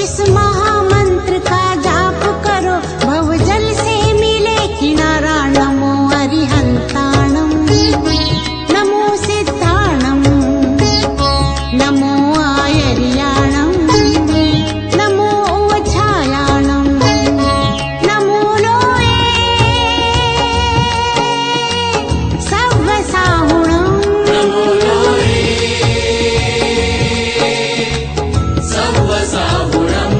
इस महामंत्र का जाप करो, भवजल से मिले किनारा। नमो अरिहंताणं, नमो सिद्धाणं, नमो आयर्याणं, नमो उवछायाणं, नमो लोये सव्वसाहुणं, नमो लोये सव्वसाहुणम्।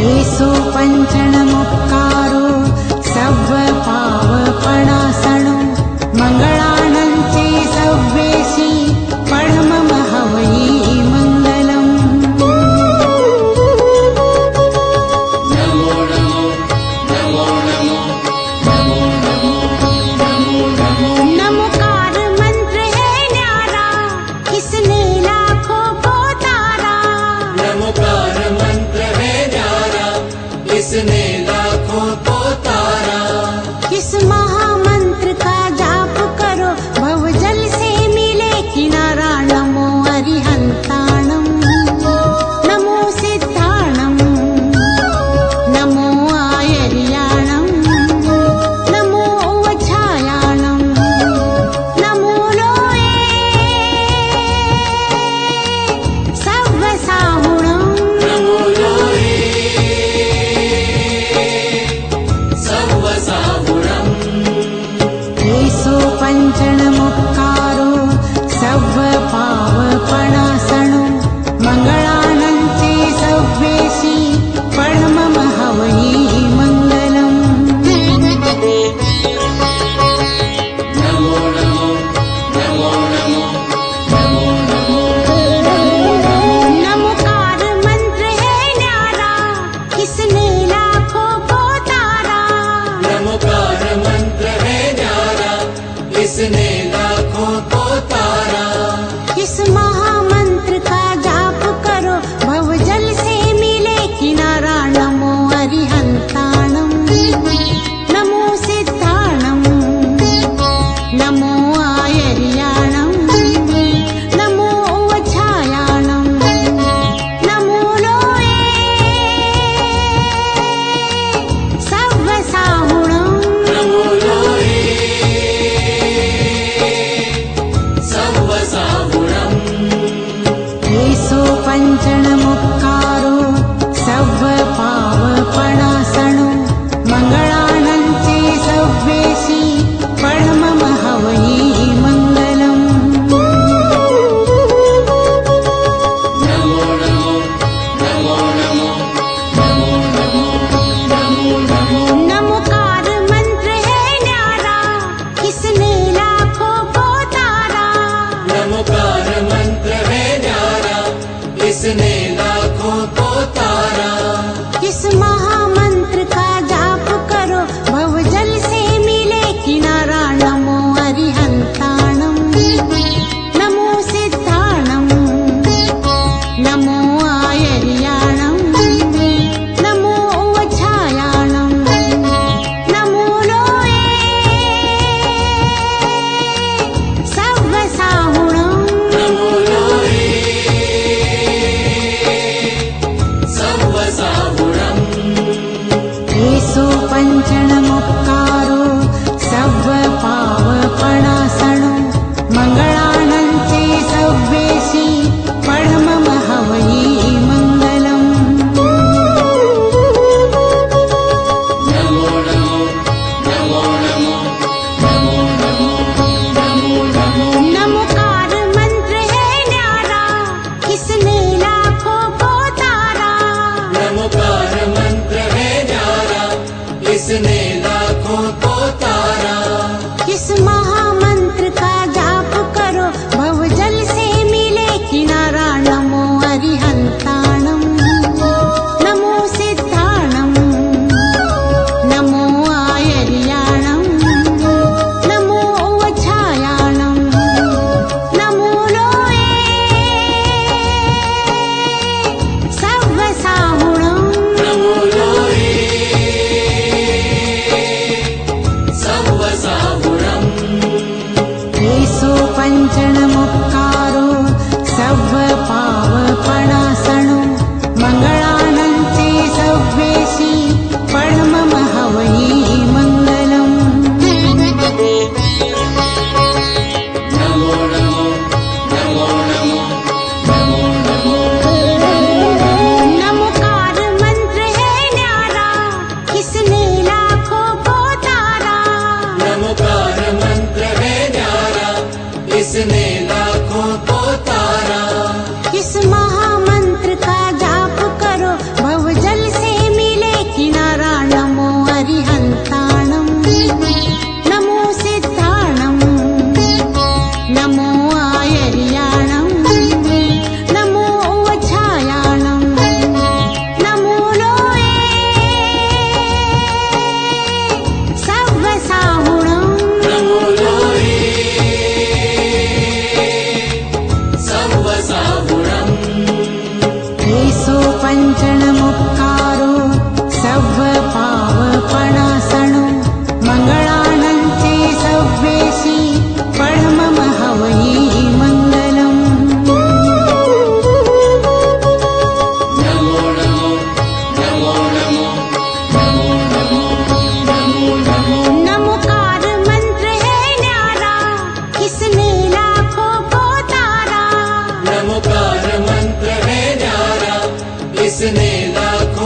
एषो पञ्चणमुपकारो सव्वपावपणासनो, मङ्गलानं च सव्येषि परमं हवै मङ्गलम्। नमो नमो नमो नमो नमो नमो नमो नमो। नमोकार मंत्र है न्यारा, इसने लाखों को तारा। नमोकार मंत्र है न्यारा, इसने लाखों को तारा। इस महामंत्र का जाप करो, भवजल से मिले किनारा। नमो अरिहंताणं, नमो सिद्धाणं, नमो आयर्याणं, नमो उवछायाणं, नमो लोये सव्वसाहुणं, नमो लोये सव्वसाहुणम्। एषो पञ्चणमुपकारो सव्वपावपणासनो, मङ्गलानं च सव्येषि परमं हवै मङ्गलम्। नमो नमो नमो नमो नमो नमो नमो नमो। नमोकार मंत्र है न्यारा, इसने लाखों को तारा। नमोकार मंत्र है न्यारा, इसने लाखों को तारा। इस महामंत्र का जाप करो, भवजल से मिले किनारा। नमो अरिहंताणं, नमो सिद्धाणं, नमो आयर्याणं, नमो उवछायाणं, नमो लोये सव्वसाहुणं, नमो लोये सव्वसाहुणम्। एषो पञ्चणमुपकारो सव्वपावपणासनो, मङ्गलानं च सव्येषि परमं हवै मङ्गलम्। नमो नमो नमो नमो नमो नमो नमो नमो। नमोकार मंत्र है न्यारा, इसने लाखों को तारा। नमोकार मंत्र है न्यारा, इसने लाखों को तारा। इस महामंत्र का जाप करो, भवजल से मिले किनारा। नमो अरिहंताणं, नमो सिद्धाणं, नमो आयर्याणं, नमो उवछायाणं, नमो लोये सव्वसाहुणं, नमो लोये सव्वसाहुणम्। एषो पञ्चणमुपकारो सव्वपावपणासनो, मङ्गलानं च सव्येषि परमं हवै मङ्गलम्। नमो नमो नमो नमो नमो नमो नमो नमो। नमोकार मंत्र है न्यारा, इसने लाखों को तारा। नमोकार मंत्र है न्यारा, इसने लाखों को तारा। इस महामंत्र का जाप करो, भवजल से मिले किनारा। नमो अरिहंताणं, नमो सिद्धाणं, नमो आयर्याणं, नमो उवछायाणं, नमो लोये सव्वसाहुणं, नमो लोये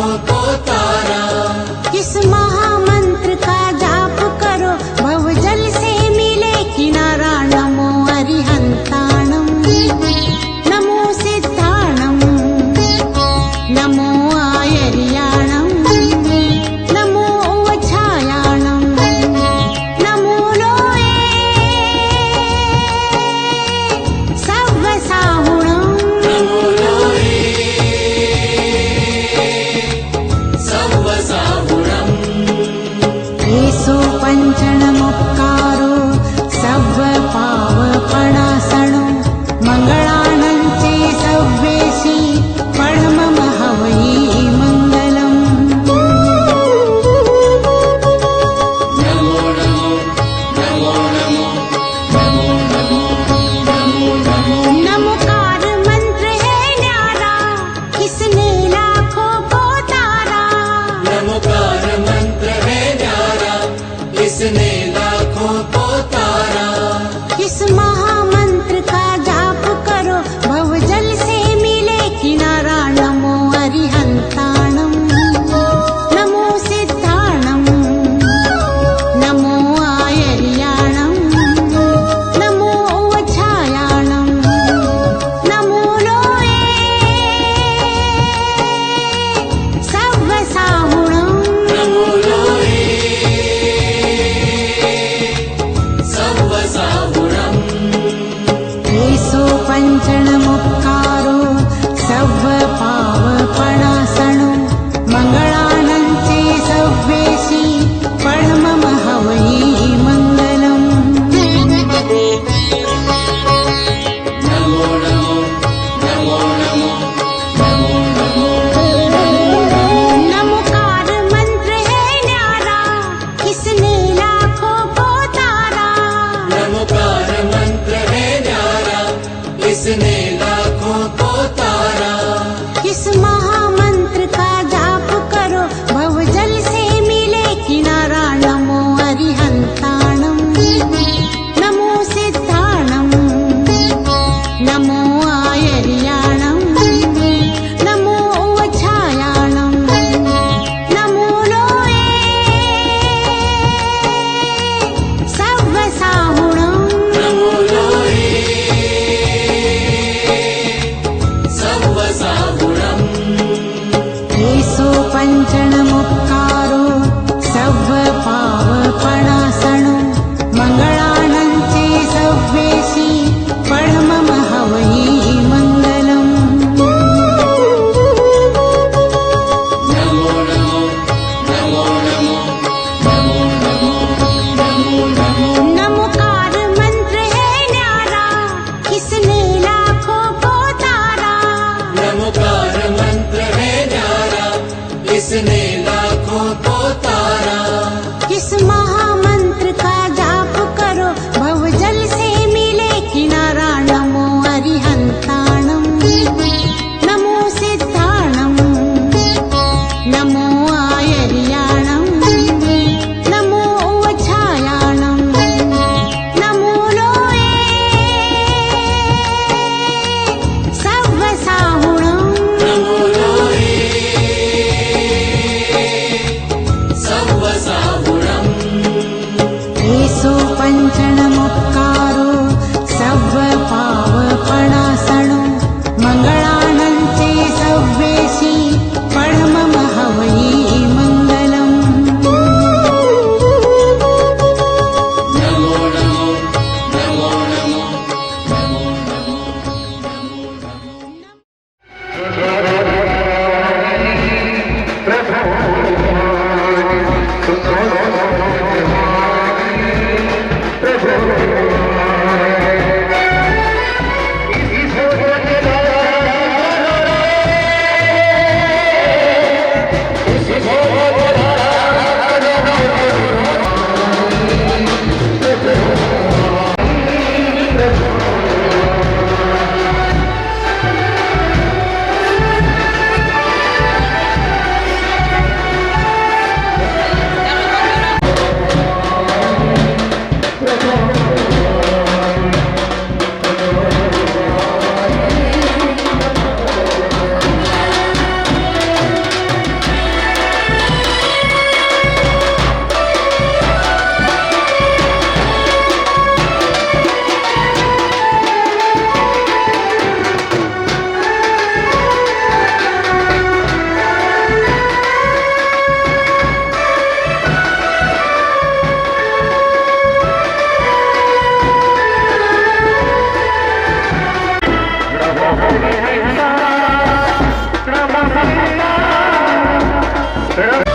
लाखों को तारा। इस महामंत्र का जाप करो भवजल से मिले किनारा। नमो अरिहंताणं नमो सिद्धाणं नमो आयर्याणं नमो वच्छायाणं नमो लोये सव्वसाहुणं नमो लोये सव्वसाहुणम्। एषो पञ्चणमुक्कारो सव्वपावपणासनो मङ्गलानं चे सव्वेशी पढमः वै मङ्गलम्। नमो नमो नमो नमो नमो नमो नमो नमो। नमोकार मंत्र है न्यारा किसने लाखों को तारा। नमोकार मंत्र है न्यारा इसने लाखों को तारा। इस महामंत्र का जाप करो भवजल से मिले किनारा। नमो अरिहंताणं नमो सिद्धाणं नमो आयर्याणं नमो वच्छायाणं नमो लोये सव्वसाहुणं नमो लोये सव्वसाहुणम्। एषो पञ्चणमुक्कारो सव्वपावपणासनो मङ्गलानं चे सव्वेशी पढमः वै मङ्गलम्। नमो नमो नमो नमो नमो नमो नमोकार मंत्र है न्यारा किसने लाखों को तारा। नमोकार मंत्र है न्यारा इसने लाखों को तारा। इस महामंत्र का जाप करो भवजल से मिले किनारा। नमो अरिहंताणं नमो सिद्धाणं नमो आयर्याणं नमो वच्छायाणं नमो लोये सव्वसाहुणं नमो लोये सव्वसाहुणम्। एषो पञ्चणमुक्कारो सव्वपावपणासनो मङ्गलानं चे सव्वेशी पढमः वै मङ्गलम्। नमो नमो नमो नमो नमो नमो नमो नमो। नमोकार मंत्र है न्यारा किसने लाखों को तारा। नमोकार मंत्र है न्यारा इसने लाखों को तारा। इस महामंत्र का जाप करो भवजल से मिले किनारा। नमो अरिहंताणं नमो सिद्धाणं नमो आयर्याणं नमो वच्छायाणं नमो लोये सव्वसाहुणं नमो लोये सव्वसाहुणम्। एषो पञ्चणमुक्कारो सव्वपावपणासनो मङ्गलानं चे सव्वेशी पढमः वै मङ्गलम्। नमो नमो नमो नमो नमो नमो नमो नमो। प्रभु Thank you.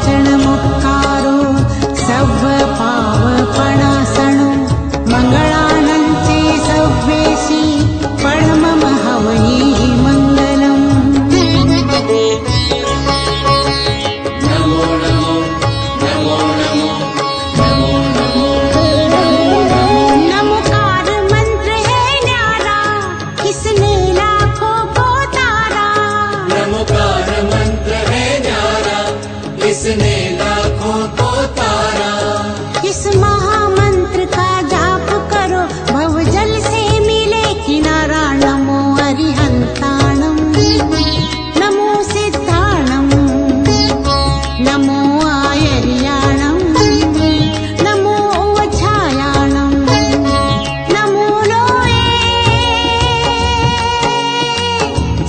पंचणमुक्कारो सव्व पावपणासणो मंगलानंचे सव्वेशी परमम हवै मंगलम् नमो नमो नमो नमो नमो नमो नमोकार मंत्र है न्यारा किसने लाखों को तारा नमोकार मंत्र है न्यारा इसने लाखों को तारा इस महामंत्र का जाप करो भवजल से मिले किनारा नमो अरिहंताणम नमो सिद्धाणम नमो आयर्याणम नमो वछायाणम नमो लोये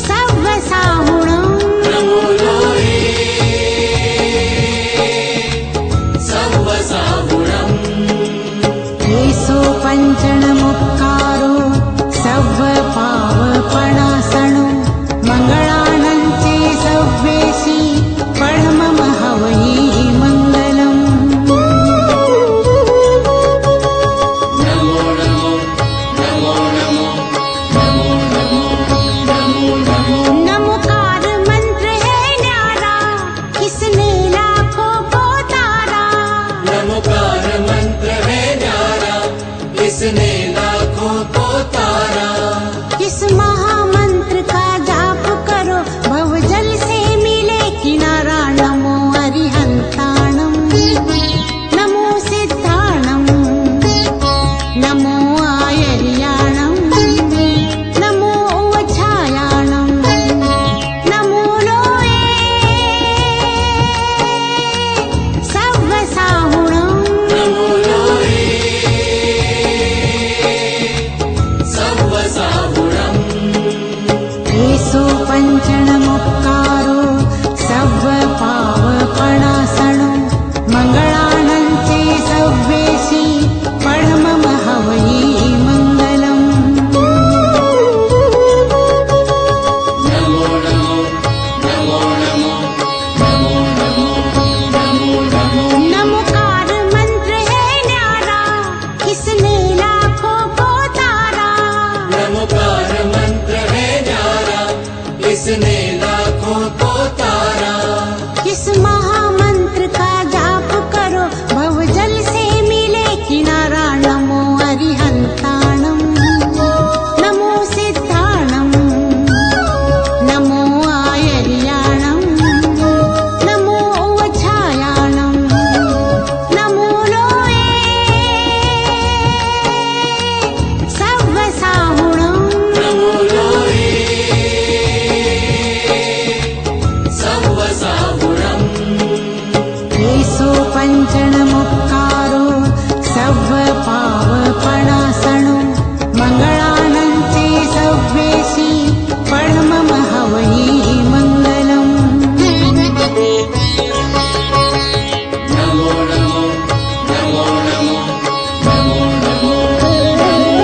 सव्वसाहुणम नमो लोये सव्वसाहुणम् एसो पंचणमुक्कारो सव्व पावपणासणो मंगलानंचे सव्वेशी परमम हवै मंगलम् नमो नमो नमो नमो नमो नमो नमो नमो नमोकार मंत्र है न्यारा किसने लाखों को तारा नमोकार मंत्र है न्यारा इसने लाखों को तारा इस महामंत्र का जाप करो भवजल से मिले किनारा नमो अरिहंताणम नमो सिद्धाणम नमो आयर्याणम नमो वछायाणम नमो लोये सव्वसाहुणम नमो लोये सव्वसाहुणम् एसो पंचणमुक्कारो सव्व पावपणासणो मंगलानंचे सव्वेशी परमम हवै मंगलम् नमो नमो नमो नमो नमो नमो नमो नमो नमोकार मंत्र है न्यारा किसने लाखों को तारा नमोकार मंत्र है न्यारा इसने लाखों को तारा इस महामंत्र का जाप करो भवजल से मिले किनारा नमो अरिहंताणम नमो सिद्धाणम नमो आयर्याणम नमो वछायाणम नमो लोये सव्वसाहुणम नमो लोये सव्वसाहुणम् एसो पंचणमुक्कारो सव्व पावपणासणो मंगलानंचे सव्वेशी परमम हवै मंगलम् नमो नमो नमो नमो नमो नमो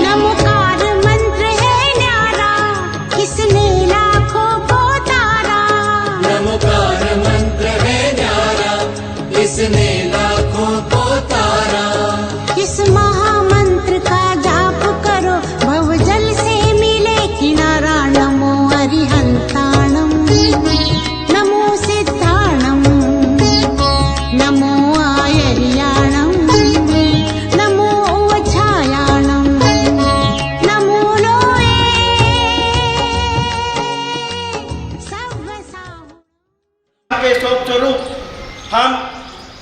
नमोकार मंत्र है न्यारा किसने लाखों को तारा नमोकार मंत्र है न्यारा इसने लाखों को तारा इस महामंत्र का जाप करो भवजल से मिले किनारा नमो अरिहंताणम नमो सिद्धाणम नमो आयर्याणम नमो वछायाणम नमो लोये सव्वसाहुणम के शोक स्वरूप हम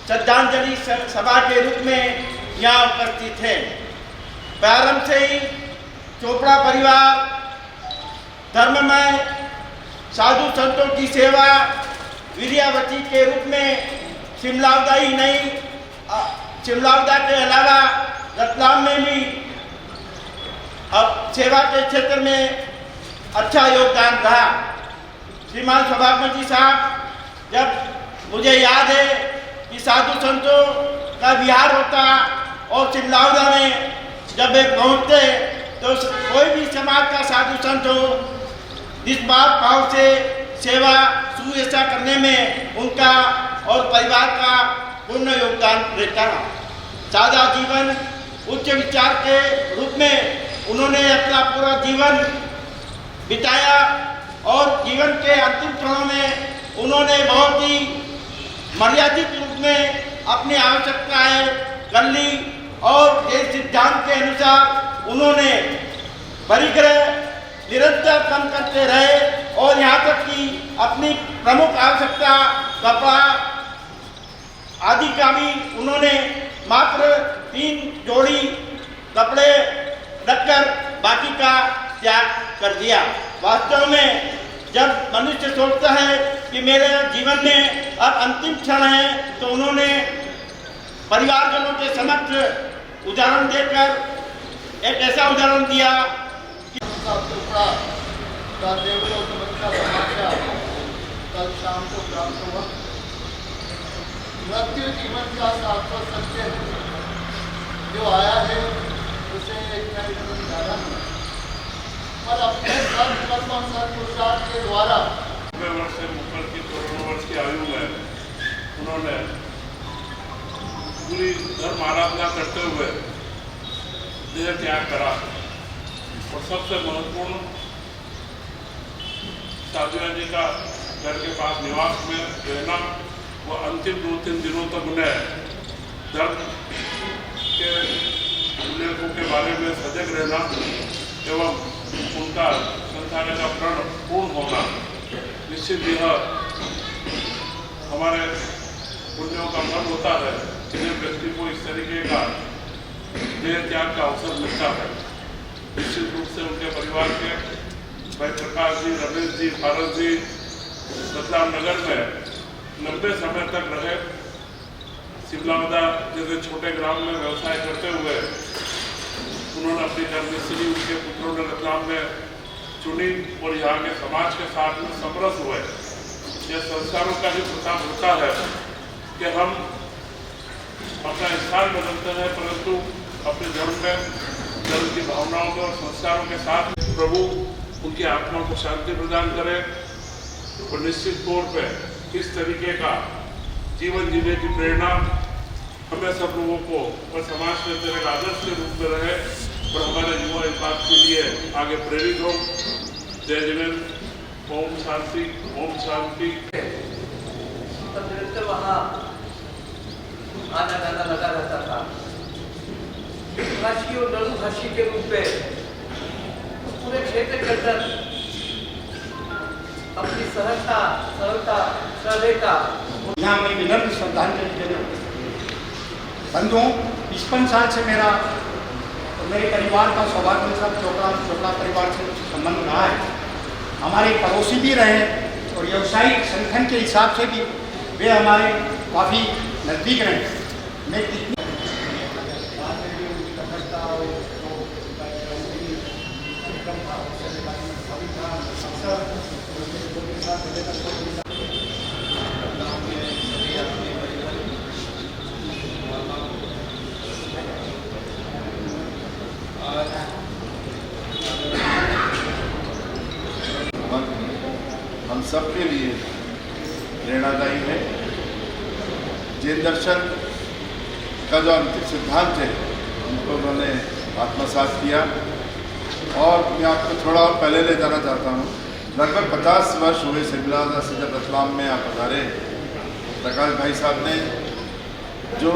श्रद्धांजलि सभा के रूप में यहाँ उपस्थित हैं। प्रारंभ से ही चोपड़ा परिवार धर्ममय साधु संतों की सेवा वीर्यावती के रूप में शिमलावदा ही नहीं, शिमलावदा के अलावा रतलाम में भी अब सेवा के क्षेत्र में अच्छा योगदान रहा। श्रीमान सभापति साहब, जब मुझे याद है कि साधु संतों का विहार होता और शिमलावदा में जब वे पहुँचते तो कोई भी समाज का साधु संत हो, निस्वार्थ भाव से सेवा सुव्यवस्था करने में उनका और परिवार का पूर्ण योगदान रहता रहा। सादा जीवन उच्च विचार के रूप में उन्होंने अपना पूरा जीवन बिताया और जीवन के अंतिम क्षणों में उन्होंने बहुत ही मर्यादित रूप में अपनी आवश्यकताएं कर ली और इस सिद्धांत के अनुसार उन्होंने परिग्रह निरंतर कम करते रहे और यहाँ तक कि अपनी प्रमुख आवश्यकता कपड़ा आदि का भी उन्होंने मात्र 3 जोड़ी कपड़े रखकर बाकी का त्याग कर दिया। वास्तव में जब मनुष्य सोचता है कि मेरे जीवन में अब अंतिम क्षण है तो उन्होंने परिवारजनों के समक्ष उदाहरण देकर एक ऐसा उदाहरण दिया कल शाम को प्राप्त हुआ। मृत्यु जीवन का शाश्वत सत्य है, जो आया है उसे एक नहीं जाना, पर अपने कर्म और पुरुषार्थ के द्वारा 90 वर्ष से ऊपर की 54 वर्ष की आयु में उन्होंने पूरी धर्म आराधना करते हुए देह त्याग करा और सबसे महत्वपूर्ण साधुआ जी का घर के पास निवास में रहना, वो अंतिम 2-3 दिनों तक उन्हें धर्म के उल्लेखों के बारे में सजग रहना एवं उनका संसार का प्रण पूर्ण होना, निश्चित यह हमारे पुण्यों का फल होता है जिन्हें व्यक्ति को इस तरीके का देह त्याग का अवसर मिलता है। निश्चित रूप से उनके परिवार के भाई प्रकाश जी, रमेश जी, भारत जी रतलाम नगर में लंबे समय तक रहे। शिमलावदा जैसे छोटे ग्राम में व्यवसाय करते हुए उन्होंने अपनी जन्मस्थली उनके पुत्रों ने रतलाम में चुनी और यहाँ के समाज के साथ में समरस हुए। यह संस्कारों का ही प्रताप होता है कि हम अपना स्थान बदलते हैं परंतु अपने धर्म में धर्म की भावनाओं में और संस्कारों के साथ प्रभु उनकी आत्मा को शांति प्रदान करे और निश्चित तौर पर इस तरीके का जीवन जीने की प्रेरणा हमें सब लोगों को और समाज में तेरे आदर्श के रूप में रहे और हमारे युवा इस बात के लिए आगे प्रेरित हो। जय जगन। ओम शांति, ओम शांति। निरंतर वहाँ आना जाना लगा रहता था। भाषी और लघु भाषी के रूप में पूरे क्षेत्र के अंदर अपनी सहजता, सरलता, श्रद्धेता यहाँ मैं विनम्र श्रद्धांजलि देने बंधुओं 55 साल से मेरा और मेरे परिवार का सौभाग्य के साथ चोपड़ा परिवार से संबंध रहा है। हमारे पड़ोसी भी रहे और व्यवसायिक संगठन के हिसाब से भी वे हमारे काफ़ी नज़दीक रहे। मैं कितनी हम सबके लिए प्रेरणादायी है। जैन दर्शन का जो अंतिम सिद्धांत है उनको उन्होंने आत्मसात किया और मैं आपको थोड़ा और पहले ले जाना चाहता हूँ। लगभग 50 वर्ष हुए शिमला से जब रतलाम में आप पधारे, प्रकाश भाई साहब ने जो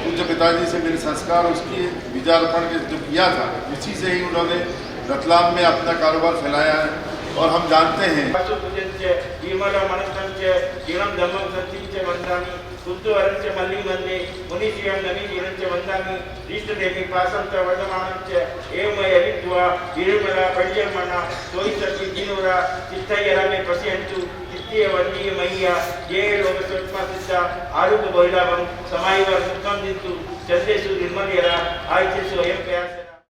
पूज्य पिताजी से मेरे संस्कार उसकी बीजारोपण जो किया था, इसी से ही उन्होंने रतलाम में अपना कारोबार फैलाया है। और हम जानते हैं कुल्तुवरञ्च मल्लिमन्दे मुनिश्रियं नवीजीवञ्च वन्दामि इष्टदेवी पासं च वर्धमानं च एवमयविद्वा विरुमला पञ्चमना सोयिसति दिनुरा चित्तयरा में पश्यन्तु चित्तीय वन्दीय मय्या ये लोकसत्त्वसिद्धा आरुग्य बहुलाभं समायिव मुक्तं दिन्तु चन्द्रेषु निर्मलयरा आयतेषु अयं प्रयासः।